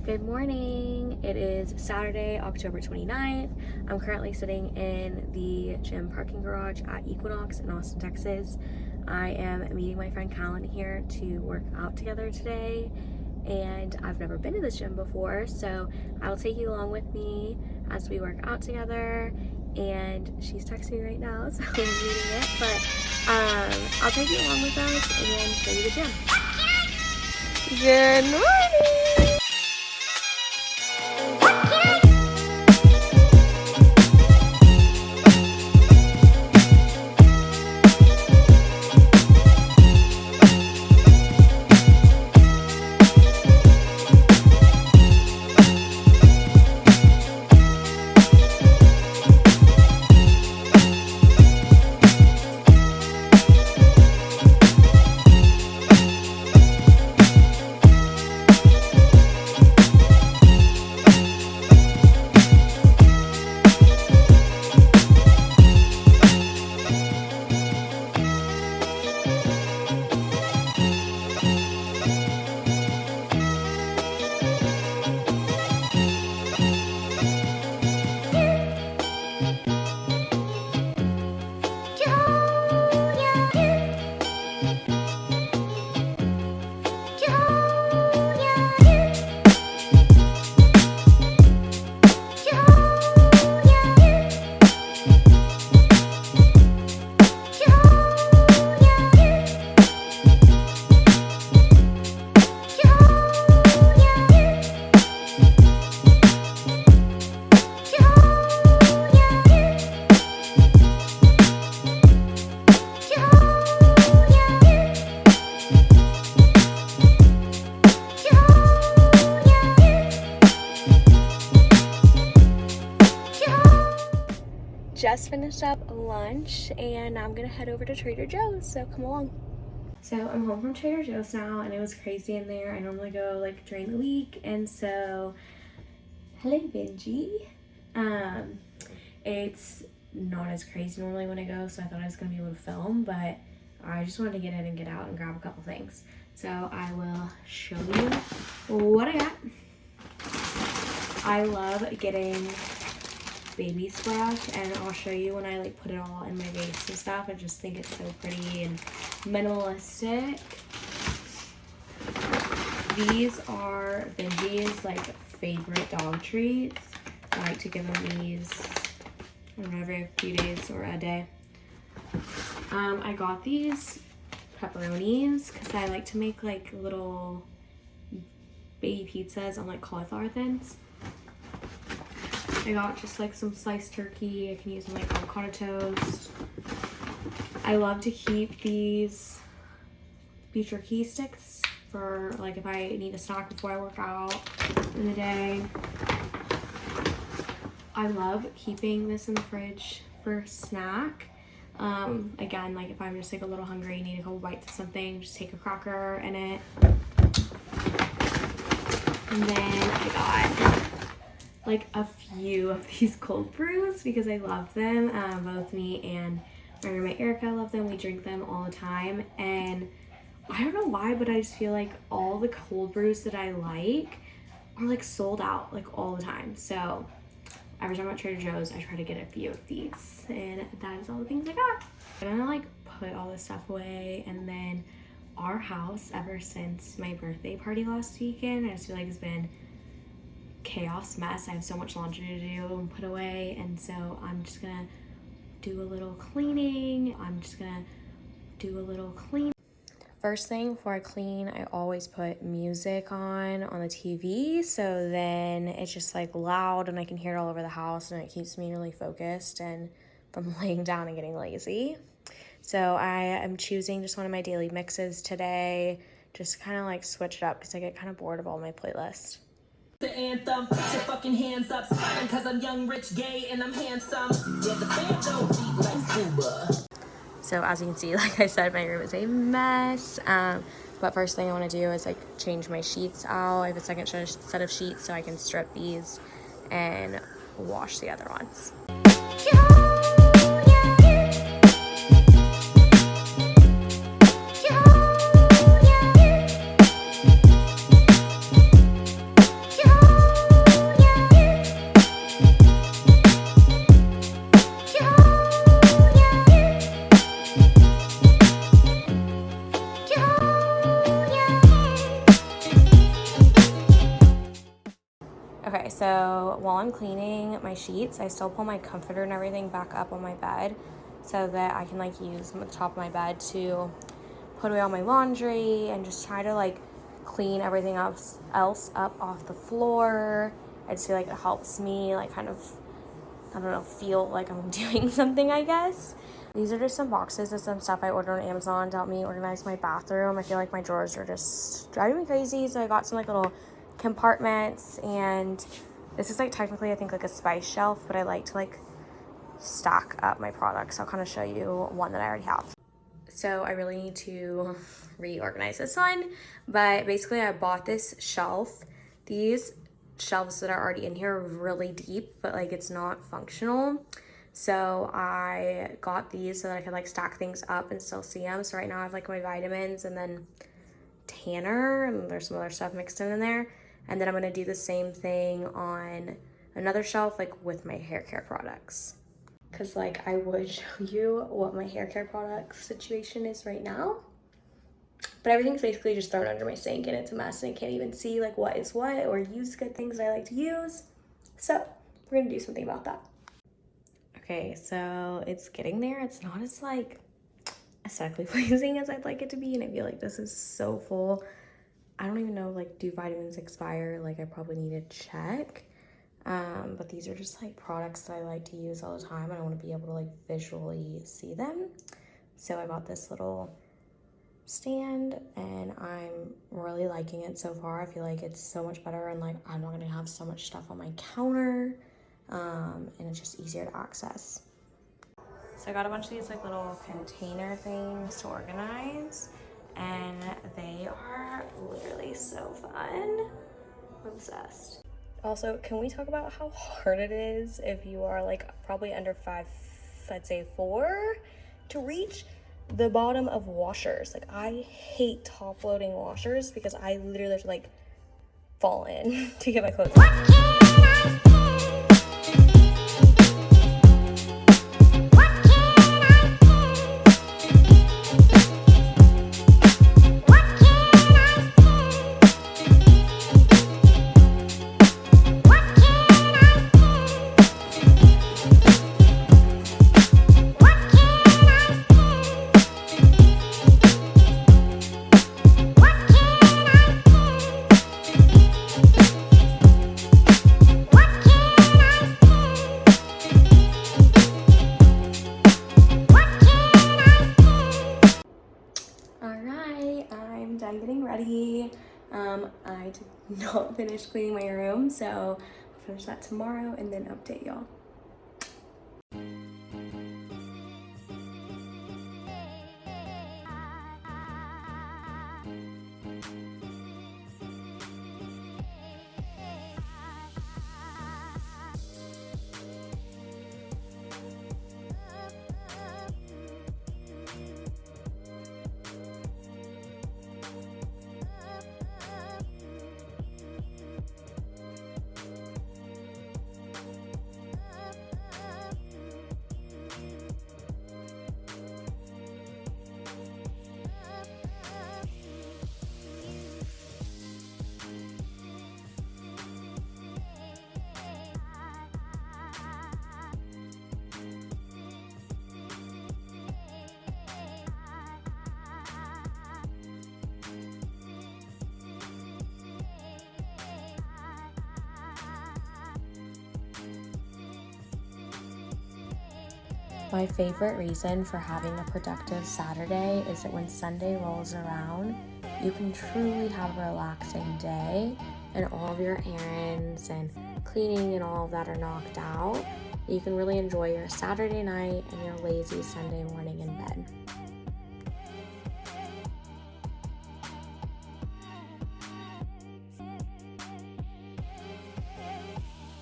Good morning. It is Saturday, October 29th. I'm currently sitting in the gym parking garage at Equinox in Austin, Texas. I am meeting my friend Callan here to work out together today, and I've never been to this gym before, so I'll take you along with me as we work out together. And she's texting me right now, so I'm reading it, but I'll take you along with us and show you the gym. Good morning! Just finished up lunch and I'm gonna head over to Trader Joe's, so come along. So I'm home from Trader Joe's now and it was crazy in there. I normally go like during the week, and so hello Benji. It's not as crazy normally when I go, so I thought I was gonna be able to film, but I just wanted to get in and get out and grab a couple things. So I will show you what I got. I love getting baby splash, and I'll show you when I like put it all in my vase and stuff. I just think it's so pretty and minimalistic. These are Benji's like favorite dog treats. I like to give him these, I don't know, every few days or a day. I got these pepperonis because I like to make like little baby pizzas on like cauliflower thins. I got just like some sliced turkey. I can use them like avocado toast. I love to keep these beef jerky sticks for like if I need a snack before I work out in the day. I love keeping this in the fridge for snack. Again, like if I'm just like a little hungry, need a couple bites of something, just take a cracker in it. And then I got like a few of these cold brews because I love them. Both me and my roommate Erica love them. We drink them all the time, and I don't know why, but I just feel like all the cold brews that I like are like sold out like all the time. So every time I'm at Trader Joe's, I try to get a few of these, and that is all the things I got. I'm gonna like put all this stuff away, and then our house, ever since my birthday party last weekend, I just feel like it's been chaos mess. I have so much laundry to do and put away, and so I'm just gonna do a little cleaning. First thing before I clean, I always put music on the TV, so then it's just like loud and I can hear it all over the house, and it keeps me really focused and from laying down and getting lazy. So I am choosing just one of my daily mixes today, just kind of like switch it up because I get kind of bored of all my playlists. The anthem, put your fucking hands up, smiling cause I'm young, rich, gay, and I'm handsome. Yeah, the band don't beat like Cuba. So as you can see, like I said, my room is a mess. But first thing I want to do is like change my sheets out. I have a second set of sheets so I can strip these and wash the other ones. So while I'm cleaning my sheets, I still pull my comforter and everything back up on my bed so that I can like use the top of my bed to put away all my laundry and just try to like clean everything else up off the floor. I just feel like it helps me like kind of, I don't know, feel like I'm doing something, I guess. These are just some boxes of some stuff I ordered on Amazon to help me organize my bathroom. I feel like my drawers are just driving me crazy, so I got some like little compartments, and this is like technically I think like a spice shelf, but I like to like stack up my products. I'll kind of show you one that I already have. So I really need to reorganize this one, but basically I bought this shelf. These shelves that are already in here are really deep, but like it's not functional. So I got these so that I could like stack things up and still see them. So right now I have like my vitamins and then tanner, and there's some other stuff mixed in there. And then I'm gonna do the same thing on another shelf like with my hair care products. Cause like I would show you what my hair care products situation is right now, but everything's basically just thrown under my sink and it's a mess and I can't even see like what is what or use good things that I like to use. So we're gonna do something about that. Okay, so it's getting there. It's not as like aesthetically pleasing as I'd like it to be, and I feel like this is so full. I don't even know, like, do vitamins expire? Like, I probably need to check. But these are just like products that I like to use all the time, and I want to be able to like visually see them. So I bought this little stand and I'm really liking it so far. I feel like it's so much better, and like I'm not gonna have so much stuff on my counter, and it's just easier to access. So I got a bunch of these like little container things to organize, and they are literally so fun. I'm obsessed. Also, can we talk about how hard it is if you are like probably under 5, I'd say 4, to reach the bottom of washers? Like I hate top loading washers because I literally have to like fall in to get my clothes on. I'm getting ready. I did not finish cleaning my room, so I'll finish that tomorrow and then update y'all. My favorite reason for having a productive Saturday is that when Sunday rolls around, you can truly have a relaxing day and all of your errands and cleaning and all of that are knocked out. You can really enjoy your Saturday night and your lazy Sunday morning in bed.